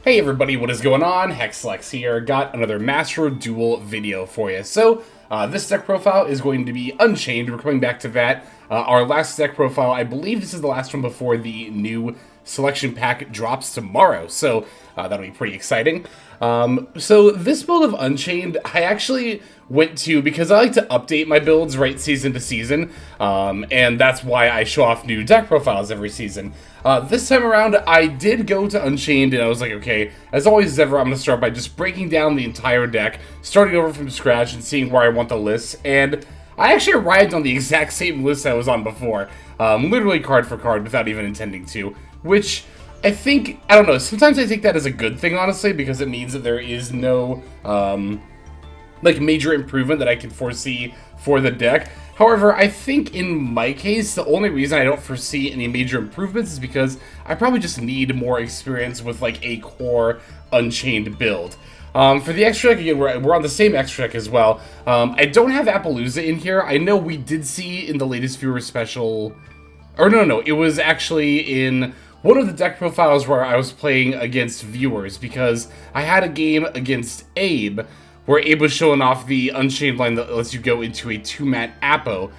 Hey everybody, what is going on? Hexlex here. Got another Master Duel video for you. So, this deck profile is going to be Unchained. We're coming back to that. Our last deck profile, I believe this is the last one before the new selection pack drops tomorrow. So, that'll be pretty exciting. So this build of Unchained, I actually went to, because I like to update my builds, right, season to season, and that's why I show off new deck profiles every season. This time around, I did go to Unchained, and I was like, okay, as always as ever, I'm going to start by just breaking down the entire deck, starting over from scratch and seeing where I want the lists, and I actually arrived on the exact same list I was on before, literally card for card without even intending to, which I think, I don't know, sometimes I take that as a good thing, honestly, because it means that there is no, like, major improvement that I can foresee for the deck. However, I think in my case, the only reason I don't foresee any major improvements is because I probably just need more experience with, like, a core Unchained build. For the extra deck, again, we're on the same extra deck as well. I don't have Appaloosa in here. I know we did see in the latest viewer special, or no, it was actually in one of the deck profiles where I was playing against viewers, because I had a game against Abe where Abe was showing off the Unchained line that lets you go into a 2-mat Appo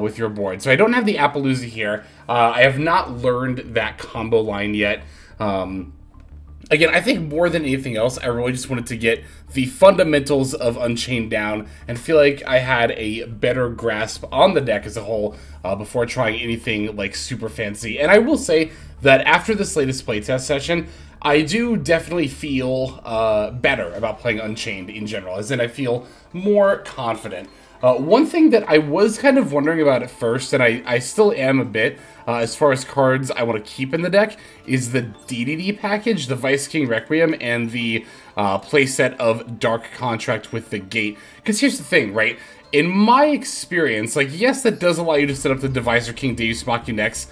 with your board. So I don't have the Appaloosa here. I have not learned that combo line yet. Again, I think more than anything else, I really just wanted to get the fundamentals of Unchained down and feel like I had a better grasp on the deck as a whole before trying anything like super fancy. And I will say that after this latest playtest session, I do definitely feel better about playing Unchained in general, as in I feel more confident. One thing that I was kind of wondering about at first, and I still am a bit, as far as cards I want to keep in the deck, is the DDD package, the Vice King Requiem, and the playset of Dark Contract with the Gate. Because here's the thing, right? In my experience, like, yes, that does allow you to set up the Divisor King Deus Machina next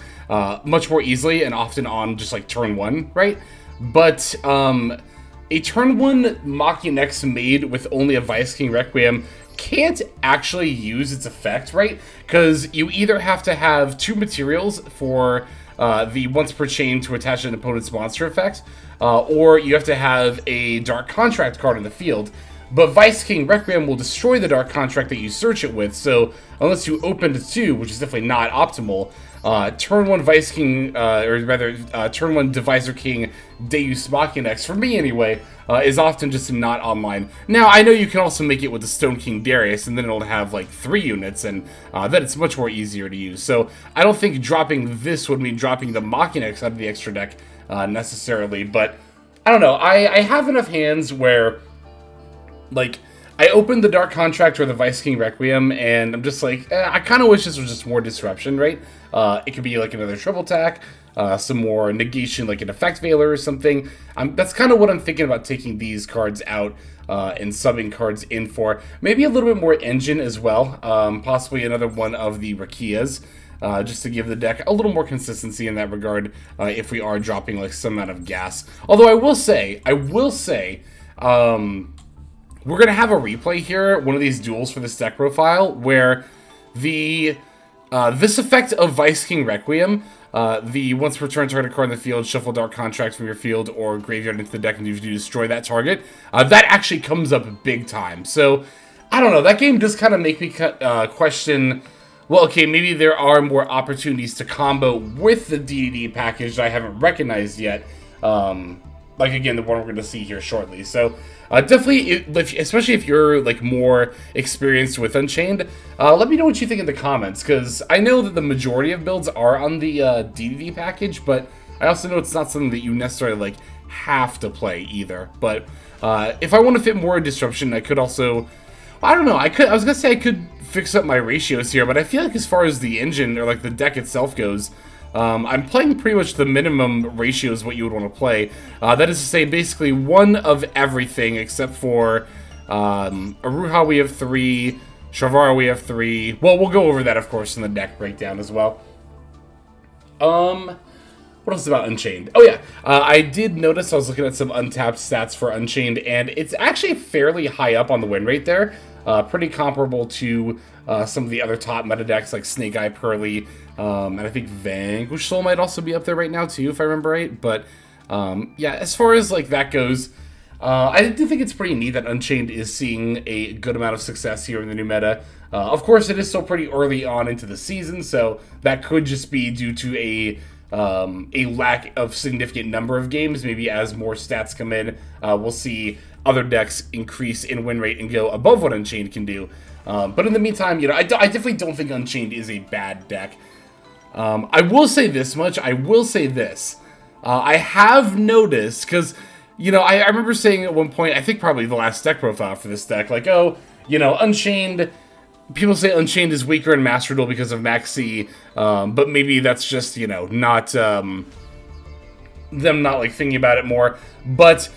much more easily and often on just, like, turn 1, right? But a turn 1 Machina next made with only a Vice King Requiem can't actually use its effect, right? Because you either have to have 2 materials for the once per chain to attach an opponent's monster effect, or you have to have a Dark Contract card in the field. But Vice King Requiem will destroy the Dark Contract that you search it with, so unless you open to 2, which is definitely not optimal, turn 1 Vice King, or rather, turn 1 Divisor King Deus Machina X, for me anyway, is often just not online. Now, I know you can also make it with the Stone King Darius, and then it'll have like 3 units, and then it's much more easier to use. So I don't think dropping this would mean dropping the Machina X out of the extra deck necessarily, but I don't know. I have enough hands where, like, I opened the Dark Contract or the Vice King Requiem, and I'm just like, I kind of wish this was just more disruption, right? It could be like another triple attack, some more negation, like an Effect Veiler or something. That's kind of what I'm thinking about taking these cards out and subbing cards in for. Maybe a little bit more engine as well, possibly another one of the Rakias, just to give the deck a little more consistency in that regard if we are dropping like some amount of gas. Although I will say, we're going to have a replay here, one of these duels for this deck profile, where the this effect of Vice King Requiem, the once per turn target card in the field, shuffle Dark Contract from your field or graveyard into the deck and you destroy that target, that actually comes up big time. So, I don't know, that game does kind of make me question, well, okay, maybe there are more opportunities to combo with the DDD package that I haven't recognized yet. Like, again, the one we're going to see here shortly. So, definitely, especially if you're, like, more experienced with Unchained, let me know what you think in the comments, because I know that the majority of builds are on the DDD package, but I also know it's not something that you necessarily, like, have to play either. But if I want to fit more disruption, I could also, I don't know, I was going to say I could fix up my ratios here, but I feel like as far as the engine, or, like, the deck itself goes, I'm playing pretty much the minimum ratios what you would want to play. That is to say, basically one of everything except for Aruha we have 3, Shavara we have 3. Well, we'll go over that, of course, in the deck breakdown as well. What else about Unchained? Oh yeah, I did notice I was looking at some untapped stats for Unchained, and it's actually fairly high up on the win rate there. Pretty comparable to some of the other top meta decks like Snake Eye, Purrely, and I think Vanquish Soul might also be up there right now too, if I remember right. But Yeah, as far as like that goes, I do think it's pretty neat that Unchained is seeing a good amount of success here in the new meta. Of course, it is still pretty early on into the season, so that could just be due to a lack of significant number of games. Maybe as more stats come in, we'll see other decks increase in win rate and go above what Unchained can do. But in the meantime, you know, I definitely don't think Unchained is a bad deck. I will say this much. I will say this. I have noticed, because, you know, I remember saying at one point, I think probably the last deck profile for this deck, like, oh, you know, Unchained, people say Unchained is weaker in Master Duel because of Max C, but maybe that's just, you know, not, them not, like, thinking about it more. But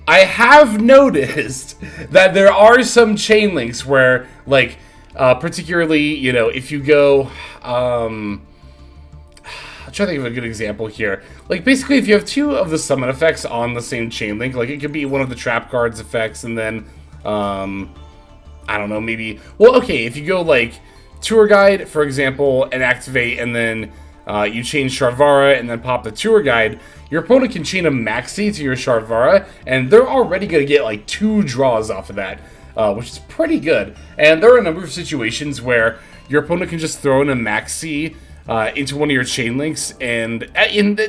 I have noticed that there are some chain links where, like, particularly, you know, if you go, I'm trying to think of a good example here. Like, basically, if you have two of the summon effects on the same chain link, like, it could be one of the trap cards effects, and then, I don't know, maybe... Well, okay, if you go, like, Tour Guide, for example, and activate, and then you chain Sharvara, and then pop the Tour Guide, your opponent can chain a Maxi to your Sharvara, and they're already going to get, like, 2 draws off of that, which is pretty good. And there are a number of situations where your opponent can just throw in a Maxi into one of your chain links, and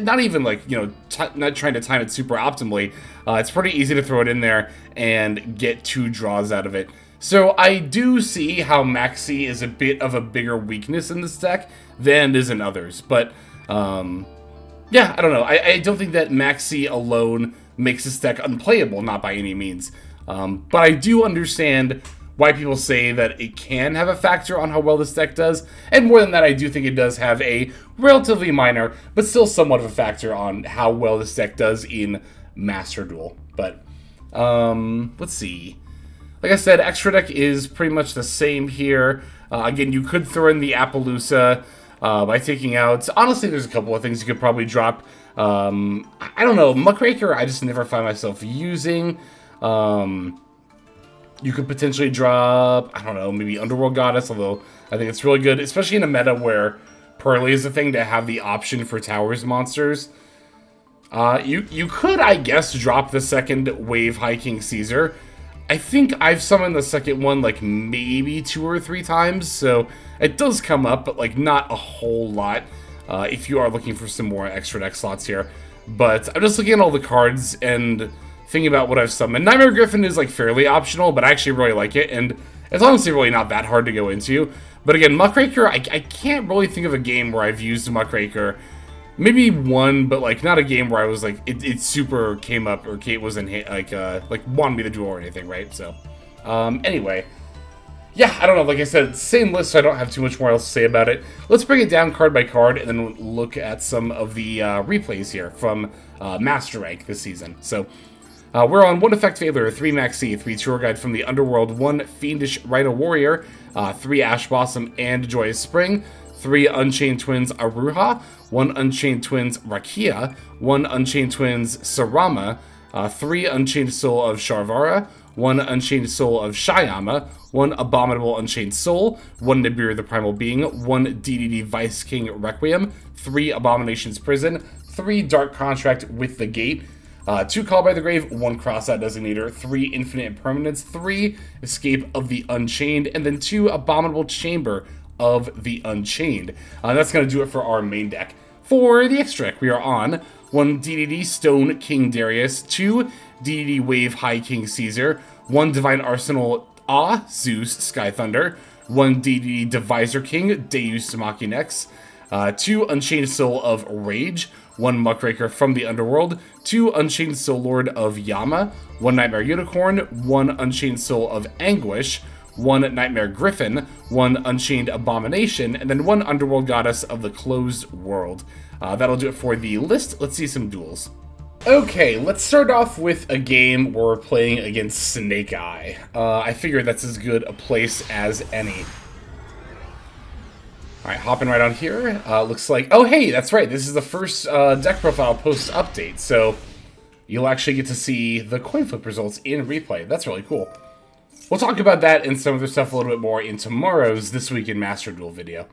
not even like, you know, not trying to time it super optimally. It's pretty easy to throw it in there and get 2 draws out of it. So I do see how Maxi is a bit of a bigger weakness in this deck than it is in others. But yeah, I don't know. I don't think that Maxi alone makes this deck unplayable, not by any means. But I do understand why people say that it can have a factor on how well this deck does, and more than that, I do think it does have a relatively minor, but still somewhat of a factor on how well this deck does in Master Duel. But, let's see. Like I said, Extra Deck is pretty much the same here. Again, you could throw in the Appaloosa by taking out... Honestly, there's a couple of things you could probably drop. I don't know, Muckraker I just never find myself using. You could potentially drop, I don't know, maybe Underworld Goddess, although I think it's really good, especially in a meta where Purrely is a thing, to have the option for Towers monsters. You could, I guess, drop the second Wave High King Caesar. I think I've summoned the second one, like, maybe 2 or 3 times, so it does come up, but, like, not a whole lot, if you are looking for some more extra deck slots here. But I'm just looking at all the cards and thinking about what I've summoned. Nightmare Griffin is, like, fairly optional, but I actually really like it, and it's honestly really not that hard to go into. But again, Muckraker, I can't really think of a game where I've used Muckraker. Maybe one, but, like, not a game where I was, like, it super came up, or Kate wasn't, like, wanted me to duel or anything, right? So, anyway. Yeah, I don't know, like I said, same list, so I don't have too much more else to say about it. Let's break it down card by card, and then look at some of the replays here from Master Rank this season. So, we're on 1 Effect Veiler, 3 Maxi, 3 Tour Guide from the Underworld, 1 Fiendish Rhino Warrior, 3 Ash Blossom and Joyous Spring, 3 Unchained Twins Aruha, 1 Unchained Twins Rakia, 1 Unchained Twins Sarama, 3 Unchained Soul of Sharvara, 1 Unchained Soul of Shyama, 1 Abominable Unchained Soul, 1 Nibiru the Primal Being, 1 DDD Vice King Requiem, 3 Abomination's Prison, 3 Dark Contract with the Gate, 2 Call by the Grave, 1 Crossout Designator, 3 Infinite Impermanence, 3 Escape of the Unchained, and then 2 Abominable Chamber of the Unchained. That's going to do it for our main deck. For the extra deck, we are on 1 DDD Stone King Darius, 2 DDD Wave High King Caesar, 1 Divine Arsenal Zeus Sky Thunder, 1 DDD Divisor King Deus Machinex, 2 Unchained Soul of Rage, 1 Muckraker from the Underworld, 2 Unchained Soul Lord of Yama, 1 Nightmare Unicorn, 1 Unchained Soul of Anguish, 1 Nightmare Griffin, 1 Unchained Abomination, and then 1 Underworld Goddess of the Closed World. That'll do it for the list. Let's see some duels. Okay, let's start off with a game where we're playing against Snake Eye. I figure that's as good a place as any. Alright, hopping right on here. Looks like... Oh, hey, that's right. This is the first deck profile post-update, so you'll actually get to see the coin flip results in replay. That's really cool. We'll talk about that and some other stuff a little bit more in tomorrow's This Week in Master Duel video.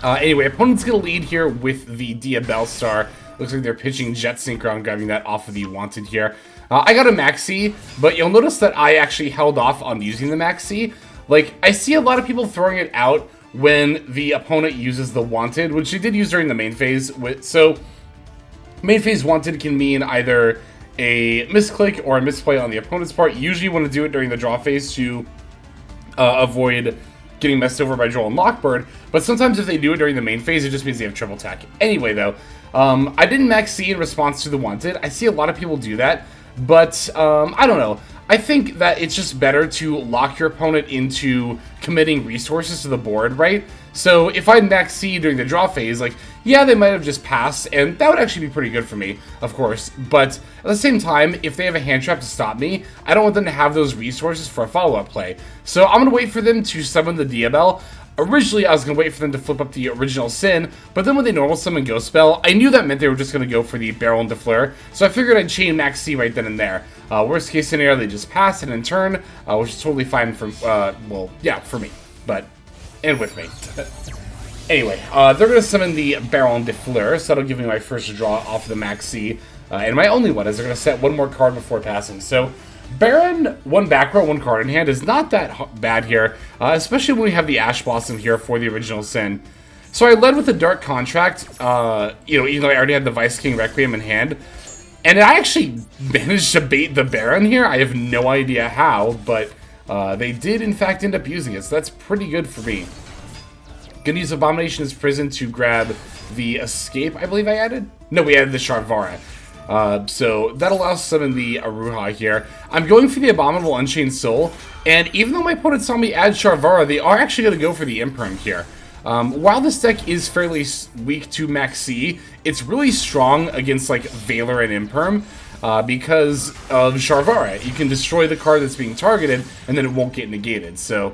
Anyway, opponent's going to lead here with the Dia Bellstar. Looks like they're pitching Jet Synchron, grabbing that off of the Wanted here. I got a Maxi, but you'll notice that I actually held off on using the Maxi. Like, I see a lot of people throwing it out when the opponent uses the Wanted, which they did use during the main phase. So, main phase Wanted can mean either a misclick or a misplay on the opponent's part. Usually you want to do it during the draw phase to avoid getting messed over by Joel and Lockbird, but sometimes if they do it during the main phase, it just means they have triple attack. Anyway, though, I didn't max C in response to the Wanted. I see a lot of people do that, but I don't know. I think that it's just better to lock your opponent into committing resources to the board, right? So if I max C during the draw phase, like, yeah, they might have just passed, and that would actually be pretty good for me, of course. But at the same time, if they have a hand trap to stop me, I don't want them to have those resources for a follow-up play. So I'm going to wait for them to summon the Diabell. Originally, I was going to wait for them to flip up the original Sin, but then when they normal summon Ghost Spell, I knew that meant they were just going to go for the Barrel and Defleur, so I figured I'd chain Max C right then and there. Worst case scenario, they just pass and in turn, which is totally fine for, well, yeah, for me, but, and with me. Anyway, they're going to summon the Barrel and Defleur, so that'll give me my first draw off the Max C, and my only one is they're going to set one more card before passing, so Baron, one back row, one card in hand is not that bad here, especially when we have the Ash Blossom here for the original Sin. So I led with the Dark Contract, you know, even though I already had the Vice King Requiem in hand, and I actually managed to bait the Baron here. I have no idea how, but they did in fact end up using it, so that's pretty good for me. Gonna use Abomination's Prison to grab the Escape, I believe I added? No, we added the Sharvara. So that allows summon the Aruha here. I'm going for the Abominable Unchained Soul, and even though my opponent saw me add Sharvara, they are actually going to go for the Imperm here. While this deck is fairly weak to Max C, it's really strong against like Valor and Imperm because of Sharvara. You can destroy the card that's being targeted, and then it won't get negated. So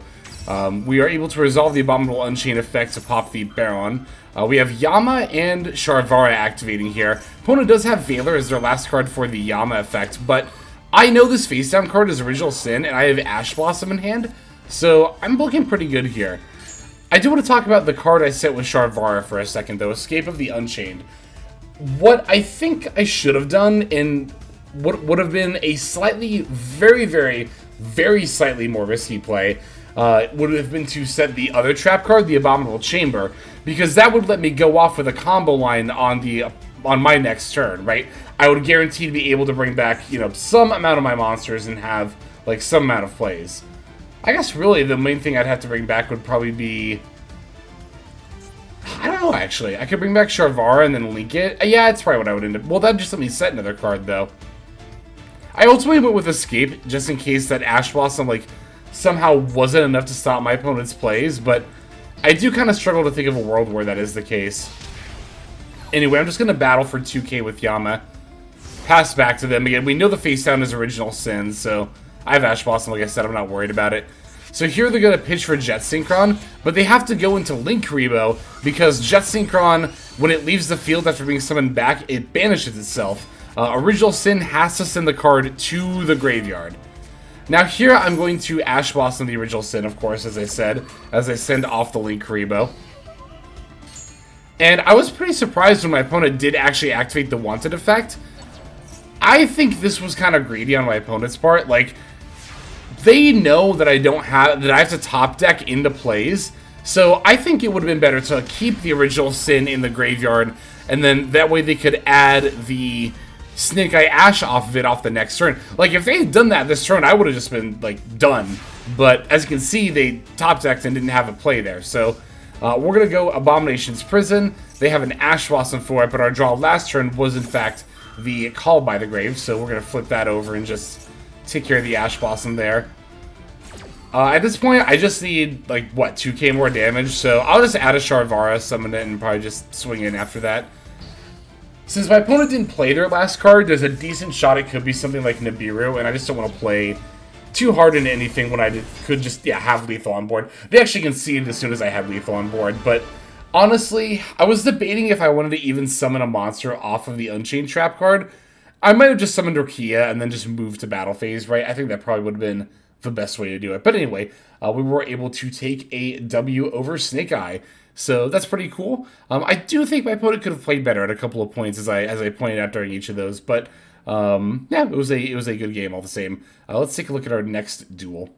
we are able to resolve the Abominable Unchained effect to pop the Baron. We have Yama and Sharvara activating here. Opponent does have Valor as their last card for the Yama effect, but I know this face down card is Original Sin, and I have Ash Blossom in hand, so I'm looking pretty good here. I do want to talk about the card I set with Sharvara for a second, though, Escape of the Unchained. What I think I should have done, in what would have been a slightly, very slightly more risky play, would have been to set the other trap card, the Abominable Chamber, because that would let me go off with a combo line on my next turn, right? I would guarantee to be able to bring back, you know, some amount of my monsters and have, like, some amount of plays. I guess, really, the main thing I'd have to bring back would probably be... I don't know, actually. I could bring back Sharvara and then link it. Yeah, it's probably what I would end up... Well, that'd just let me set another card, though. I ultimately went with Escape, just in case that Ash Blossom, like, somehow wasn't enough to stop my opponent's plays, but I do kind of struggle to think of a world where that is the case. Anyway, I'm just going to battle for 2k with Yama. Pass back to them. Again, we know the face down is Original Sin, so I have Ash Blossom, like I said, I'm not worried about it. So here they're going to pitch for Jet Synchron, but they have to go into Link Rebo, because Jet Synchron, when it leaves the field after being summoned back, it banishes itself. Original Sin has to send the card to the graveyard. Now here I'm going to Ash Blossom the Original Sin, of course, as I said, as I send off the Link Rebo. And I was pretty surprised when my opponent did actually activate the Wanted effect. I think this was kind of greedy on my opponent's part. Like, they know that I have to top deck into plays, so I think it would have been better to keep the Original Sin in the graveyard, and then that way they could add the Snake Eye Ash off of it off the next turn. Like, if they had done that this turn, I would have just been, like, done. But, as you can see, they top decked and didn't have a play there. So, we're going to go Abomination's Prison. They have an Ash Blossom for it, but our draw last turn was, in fact, the Call by the Grave. So, we're going to flip that over and just take care of the Ash Blossom there. At this point, I just need, like, what, 2k more damage? So, I'll just add a Sharvara, summon it, and probably just swing in after that. Since my opponent didn't play their last card, there's a decent shot it could be something like Nibiru, and I just don't want to play too hard into anything when I could just, yeah, have lethal on board. They actually conceded as soon as I had lethal on board, but honestly, I was debating if I wanted to even summon a monster off of the Unchained trap card. I might have just summoned Rukia and then just moved to battle phase, right? I think that probably would have been the best way to do it. But anyway, we were able to take a W over Snake Eye. So that's pretty cool. I do think my opponent could have played better at a couple of points, as I pointed out during each of those. But yeah, it was a good game all the same. Let's take a look at our next duel.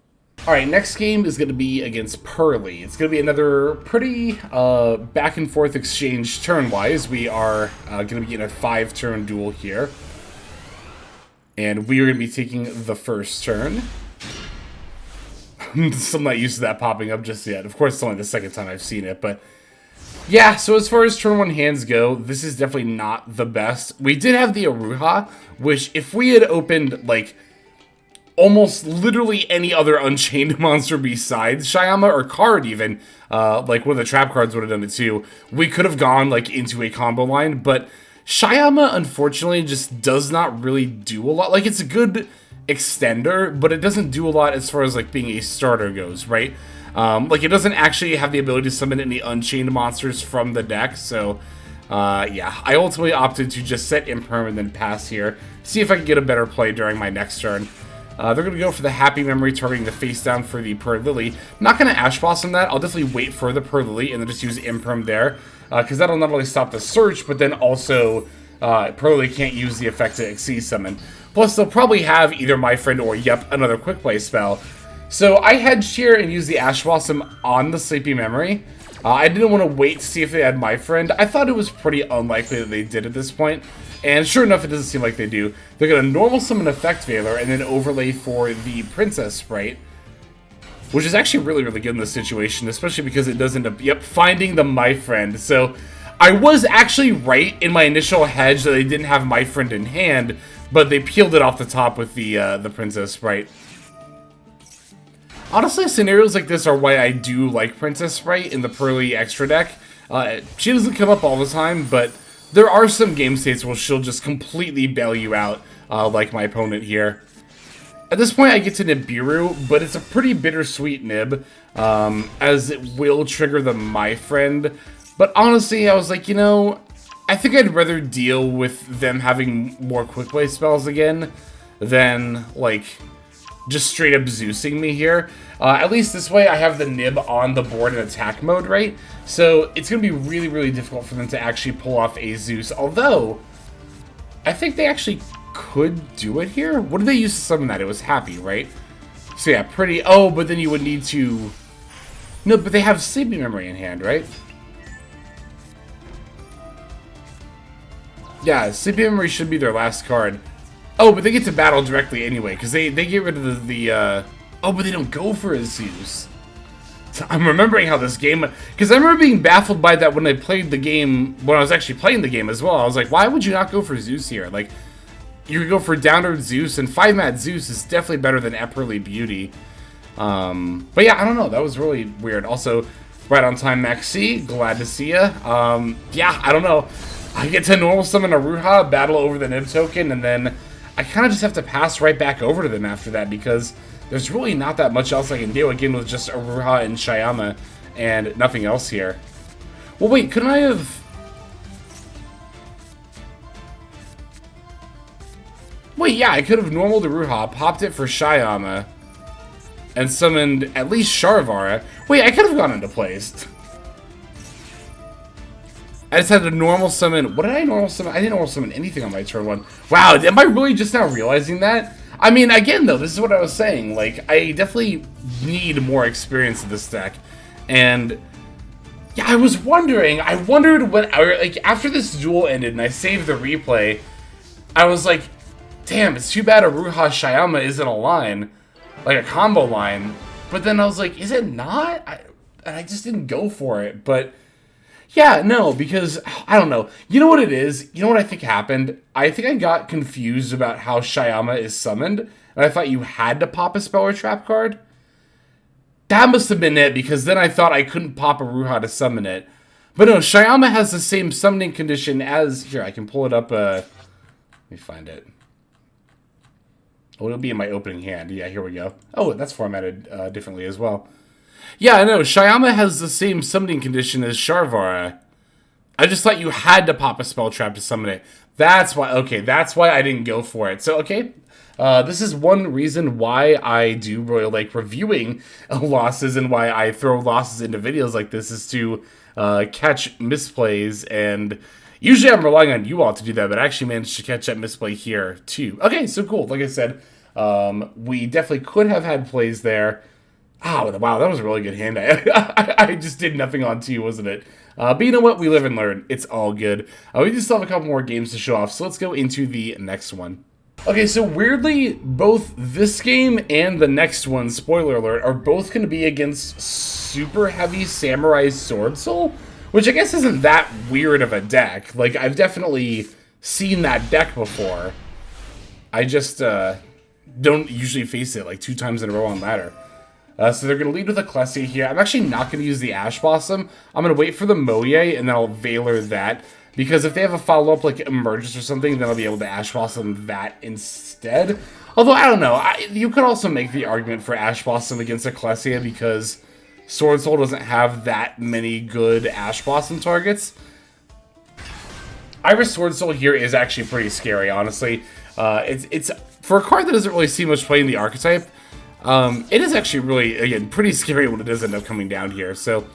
All right, next game is going to be against Purrely. It's going to be another pretty back and forth exchange turn-wise. We are going to be in a 5-turn duel here. And we are going to be taking the first turn. I'm still not used to that popping up just yet. Of course, it's only the second time I've seen it, but yeah, so as far as turn 1 hands go, this is definitely not the best. We did have the Aruha, which if we had opened, like, almost literally any other Unchained monster besides Shyama, or card even, like one of the trap cards would have done it too, we could have gone, like, into a combo line, but Shyama, unfortunately, just does not really do a lot. Like, it's a good extender, but it doesn't do a lot as far as, like, being a starter goes, right? Like, it doesn't actually have the ability to summon any Unchained monsters from the deck, so, yeah. I ultimately opted to just set Imperm and then pass here, see if I can get a better play during my next turn. They're going to go for the Happy Memory, targeting the face down for the Purrely. Not going to Ash Blossom that. I'll definitely wait for the Purrely and then just use Imperm there, because that'll not only stop the search, but then also Purrely can't use the effect to Exceed Summon. Plus, they'll probably have either My Friend or, yep, another Quick Play spell. So I hedged here and used the Ash Blossom on the Sleepy Memory. I didn't want to wait to see if they had My Friend. I thought it was pretty unlikely that they did at this point. And sure enough, it doesn't seem like they do. They're going to normal summon Effect Veiler and then overlay for the Princess Sprite, which is actually really, really good in this situation, especially because it does end up, yep, finding the My Friend. So I was actually right in my initial hedge that they didn't have My Friend in hand, but they peeled it off the top with the Princess Sprite. Honestly, scenarios like this are why I do like Princess Sprite in the Purrely extra deck. She doesn't come up all the time, but there are some game states where she'll just completely bail you out, like my opponent here. At this point, I get to Nibiru, but it's a pretty bittersweet nib, as it will trigger the My Friend. But honestly, I was like, you know, I think I'd rather deal with them having more quick play spells again than, like, just straight up Zeusing me here. At least this way I have the nib on the board in attack mode, right? So it's going to be really, really difficult for them to actually pull off a Zeus. Although, I think they actually could do it here. What did they use to summon that? It was Happy, right? So yeah, pretty... Oh, but then you would need to... No, but they have Sleepy Memory in hand, right? Yeah, Sleepy Memory should be their last card. Oh, but they get to battle directly anyway, because they get rid of the oh, but they don't go for a Zeus. So I'm remembering how this game... Because I remember being baffled by that when I played the game, when I was actually playing the game as well. I was like, why would you not go for Zeus here? Like, you could go for Downward Zeus, and 5-mat Zeus is definitely better than Epperly Beauty. But yeah, I don't know. That was really weird. Also, right on time, Maxi. Glad to see ya. Yeah, I don't know. I get to normal summon Aruha, battle over the Nib token, and then I kind of just have to pass right back over to them after that because there's really not that much else I can do, again, with just Aruha and Shyama and nothing else here. Well, wait, couldn't I have... Wait, yeah, I could have normaled Aruha, popped it for Shyama, and summoned at least Sharvara. Wait, I could have gone into place. I just had to normal summon... What did I normal summon? I didn't normal summon anything on my turn 1. Wow, am I really just now realizing that? I mean, again, though, this is what I was saying. Like, I definitely need more experience in this deck. And, yeah, I was wondering. I wondered when... Like, after this duel ended and I saved the replay, I was like, damn, it's too bad Aruha Shyama isn't a line. Like, a combo line. But then I was like, is it not? I just didn't go for it. But... yeah, no, because, I don't know. You know what it is? You know what I think happened? I think I got confused about how Shyama is summoned, and I thought you had to pop a spell or trap card. That must have been it, because then I thought I couldn't pop Aruha to summon it. But no, Shyama has the same summoning condition as... Here, I can pull it up, let me find it. Oh, it'll be in my opening hand. Yeah, here we go. Oh, that's formatted differently as well. Yeah, I know. Shyama has the same summoning condition as Sharvara. I just thought you had to pop a spell trap to summon it. That's why, okay, that's why I didn't go for it. So, okay, this is one reason why I do really like reviewing losses and why I throw losses into videos like this is to catch misplays, and usually I'm relying on you all to do that, but I actually managed to catch that misplay here too. Okay, so cool. Like I said, we definitely could have had plays there. Oh, wow, that was a really good hand. I just did nothing on two, wasn't it? But you know what? We live and learn. It's all good. We just still have a couple more games to show off, so let's go into the next one. Okay, so weirdly, both this game and the next one, spoiler alert, are both going to be against super heavy Samurai Sword Soul, which I guess isn't that weird of a deck. Like, I've definitely seen that deck before. I just don't usually face it like 2 times in a row on ladder. So they're going to lead with a Klessia here. I'm actually not going to use the Ash Blossom. I'm going to wait for the Moye, and then I'll Valor that. Because if they have a follow-up like Emergence or something, then I'll be able to Ash Blossom that instead. Although, I don't know. You could also make the argument for Ash Blossom against a Klessia because Sword Soul doesn't have that many good Ash Blossom targets. Iris Sword Soul here is actually pretty scary, honestly. It's for a card that doesn't really see much play in the archetype. It is actually really, again, pretty scary when it does end up coming down here. So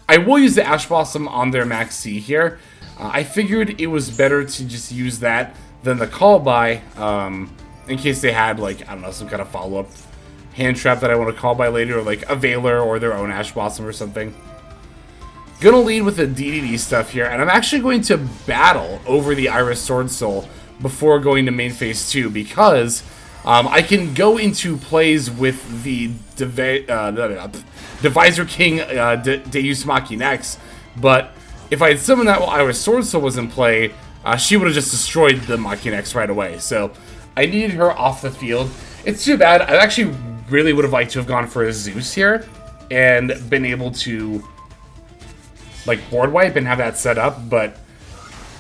I will use the Ash Blossom on their Max C here. I figured it was better to just use that than the Call By, in case they had, like, I don't know, some kind of follow-up hand trap that I want to Call By later, or like a Valor or their own Ash Blossom or something. Gonna lead with the DDD stuff here, and I'm actually going to battle over the Iris Sword Soul before going to main phase 2, because I can go into plays with the Deviser King Deus Machina X, but if I had summoned that while Iris Sword Soul was in play, she would have just destroyed the Machina X right away, so I needed her off the field. It's too bad. I actually really would have liked to have gone for a Zeus here and been able to like board wipe and have that set up, but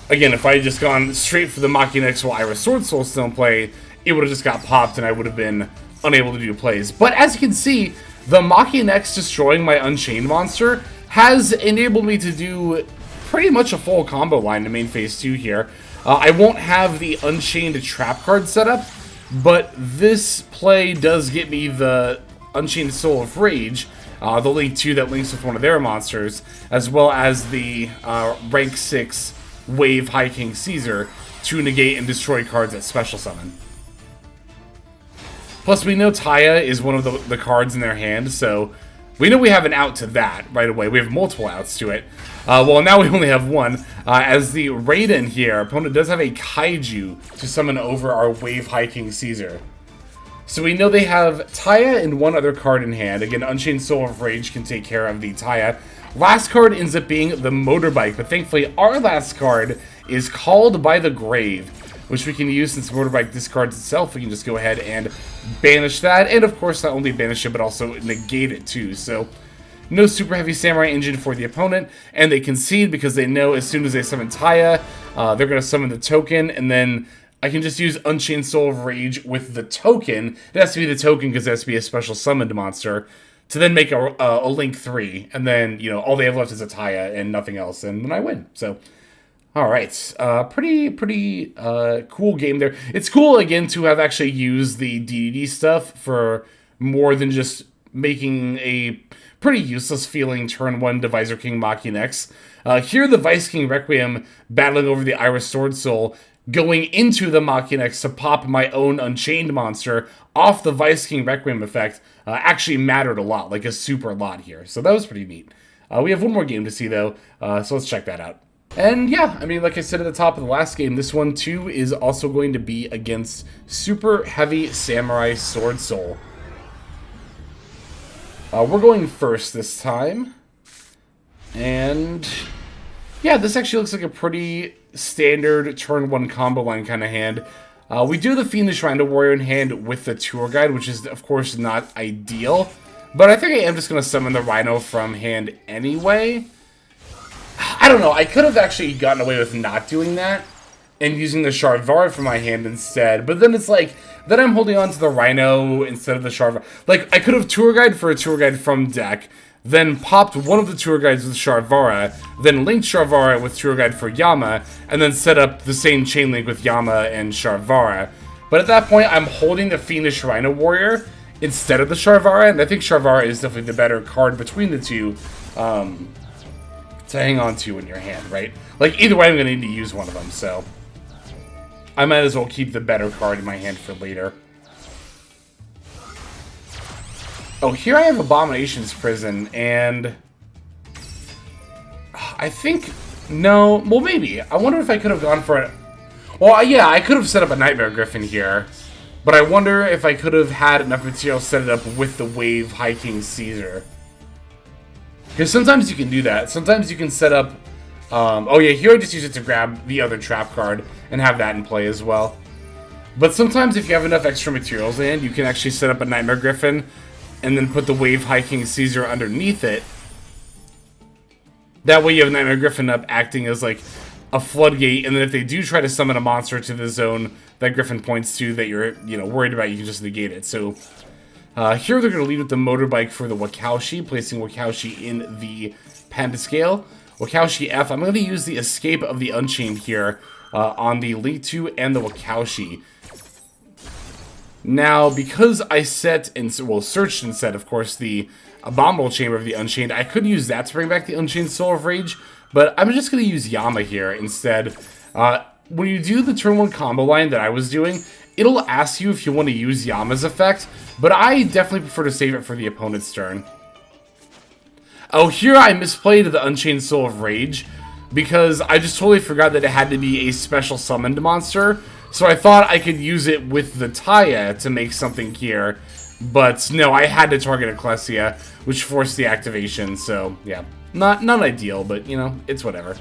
again, if I had just gone straight for the Machina X while Iris Sword Soul still in play, it would have just got popped and I would have been unable to do plays. But as you can see, the Machina X destroying my Unchained monster has enabled me to do pretty much a full combo line to main phase 2 here. I won't have the Unchained trap card set up, but this play does get me the Unchained Soul of Rage, the Link 2 that links with one of their monsters, as well as the rank 6 Wave High King Caesar to negate and destroy cards at Special Summon. Plus, we know Taya is one of the cards in their hand, so we know we have an out to that right away. We have multiple outs to it. Well, now we only have one. As the Raiden here, our opponent does have a Kaiju to summon over our Wave High King Caesar. So we know they have Taya and one other card in hand. Again, Unchained Soul of Rage can take care of the Taya. Last card ends up being the Motorbike, but thankfully our last card is Called by the Grave, which we can use since Motorbike discards itself. We can just go ahead and banish that, and of course not only banish it, but also negate it too. So no super heavy Samurai engine for the opponent, and they concede because they know as soon as they summon Taya, they're going to summon the token, and then I can just use Unchained Soul of Rage with the token. It has to be the token because it has to be a special summoned monster, to then make a Link 3, and then, you know, all they have left is a Taya and nothing else, and then I win. So alright, pretty cool game there. It's cool, again, to have actually used the DDD stuff for more than just making a pretty useless feeling turn 1 Deviser King Machina X. Here, the Vice King Requiem battling over the Iris Sword Soul, going into the Machina X to pop my own Unchained monster off the Vice King Requiem effect actually mattered a lot, like a super lot here. So that was pretty neat. We have one more game to see, though, so let's check that out. And yeah, I mean, like I said at the top of the last game, this one too is also going to be against super heavy Samurai Sword Soul. We're going first this time. And yeah, this actually looks like a pretty standard turn 1 combo line kind of hand. We do the Fiendish Rhino Warrior in hand with the Tour Guide, which is of course not ideal. But I think I am just going to summon the Rhino from hand anyway. I don't know, I could have actually gotten away with not doing that and using the Shardvar from my hand instead, but then it's like, then I'm holding on to the Rhino instead of the Shardvar. Like, I could have Tour Guide for a Tour Guide from deck, then popped one of the tour guides with Sharvara, then linked Sharvara with tour guide for Yama, and then set up the same chain link with Yama and Sharvara. But at that point, I'm holding the Fiendish Rhino Warrior instead of the Sharvara, and I think Sharvara is definitely the better card between the two to hang on to in your hand, right? Like, either way, I'm going to need to use one of them, so I might as well keep the better card in my hand for later. Oh, here I have Abomination's Prison, and I think, no, well, maybe. I wonder if I could have gone for it. Well, yeah, I could have set up a Nightmare Griffin here, but I wonder if I could have had enough material set it up with the Wave Hiking Caesar. Because sometimes you can do that. Sometimes you can set up, oh yeah, here I just use it to grab the other trap card and have that in play as well. But sometimes if you have enough extra materials in, you can actually set up a Nightmare Griffin and then put the Wave Hiking Caesar underneath it. That way you have Nightmare Griffin up acting as like a floodgate, and then if they do try to summon a monster to the zone that Griffin points to that you're, worried about, you can just negate it. So here they're going to lead with the motorbike for the Wakaushi, placing Wakaushi in the Panda Scale. Wakaushi F, I'm going to use the Escape of the Unchained here on the Link 2 and the Wakaushi. Now, because I set and, well, searched and set, of course, the Abominable Chamber of the Unchained, I could use that to bring back the Unchained Soul of Rage, but I'm just going to use Yama here instead. When you do the turn 1 combo line that I was doing, it'll ask you if you want to use Yama's effect, but I definitely prefer to save it for the opponent's turn. Oh, here I misplayed the Unchained Soul of Rage, because I just totally forgot that it had to be a special summoned monster. So I thought I could use it with the Taya to make something here. But no, I had to target Ecclesia, which forced the activation. So yeah, not ideal, but it's whatever.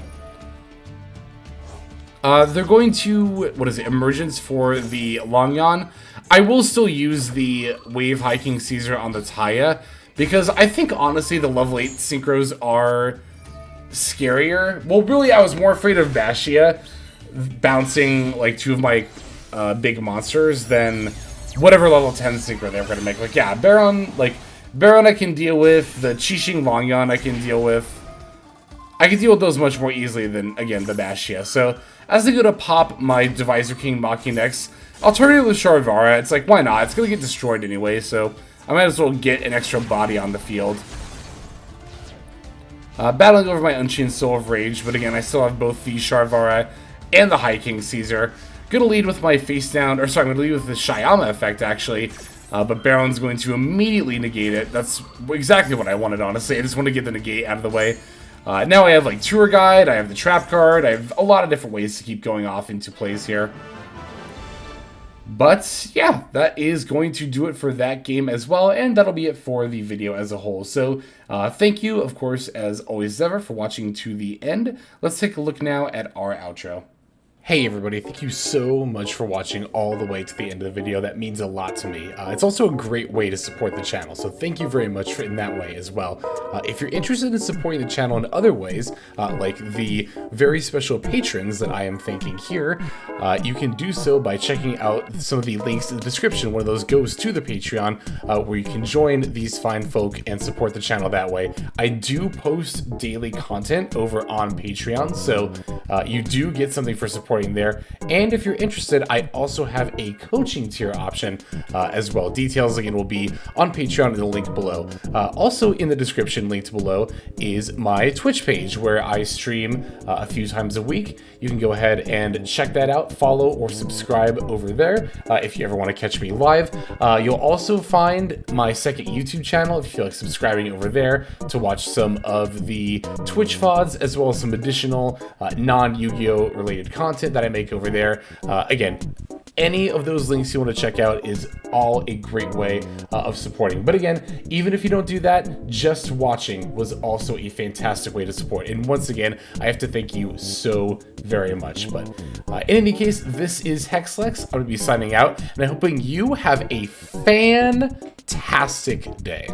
They're going to, what is it, Emergence for the Longyan. I will still use the Wave Hiking Caesar on the Taya, because I think honestly the level 8 synchros are scarier. Well, really, I was more afraid of Bashia bouncing like 2 of my big monsters than whatever level 10 synchro they're going to make. Like, yeah, Baron I can deal with. The Qixing Longyan I can deal with. I can deal with those much more easily than, again, the Bashia. So, as I go to pop my Divisor King Maki next, I'll turn it with Sharvara. It's like, why not? It's going to get destroyed anyway, so I might as well get an extra body on the field. Battling over my Unchained Soul of Rage, but again, I still have both the Sharvara and the High King Caesar. Gonna lead with my face down, or sorry, I'm gonna lead with the Shyama effect actually, but Baron's going to immediately negate it. That's exactly what I wanted, honestly. I just want to get the negate out of the way. Now I have like Tour Guide, I have the Trap card, I have a lot of different ways to keep going off into plays here. But yeah, that is going to do it for that game as well, and that'll be it for the video as a whole. So thank you, of course, as always ever, for watching to the end. Let's take a look now at our outro. Hey everybody, thank you so much for watching all the way to the end of the video. That means a lot to me. It's also a great way to support the channel, so thank you very much in that way as well. If you're interested in supporting the channel in other ways, like the very special patrons that I am thanking here, you can do so by checking out some of the links in the description. One of those goes to the Patreon, where you can join these fine folk and support the channel that way. I do post daily content over on Patreon, so you do get something for support there. And if you're interested, I also have a coaching tier option as well. Details again will be on Patreon in the link below. Also in the description linked below is my Twitch page where I stream a few times a week. You can go ahead and check that out, follow or subscribe over there if you ever want to catch me live. You'll also find my second YouTube channel if you feel like subscribing over there to watch some of the Twitch VODs as well as some additional non-Yu-Gi-Oh related content that I make over there. Again, any of those links you want to check out is all a great way of supporting. But again, even if you don't do that, just watching was also a fantastic way to support. And once again, I have to thank you so very much. But in any case, this is HexLex. I'm going to be signing out, and I'm hoping you have a fantastic day.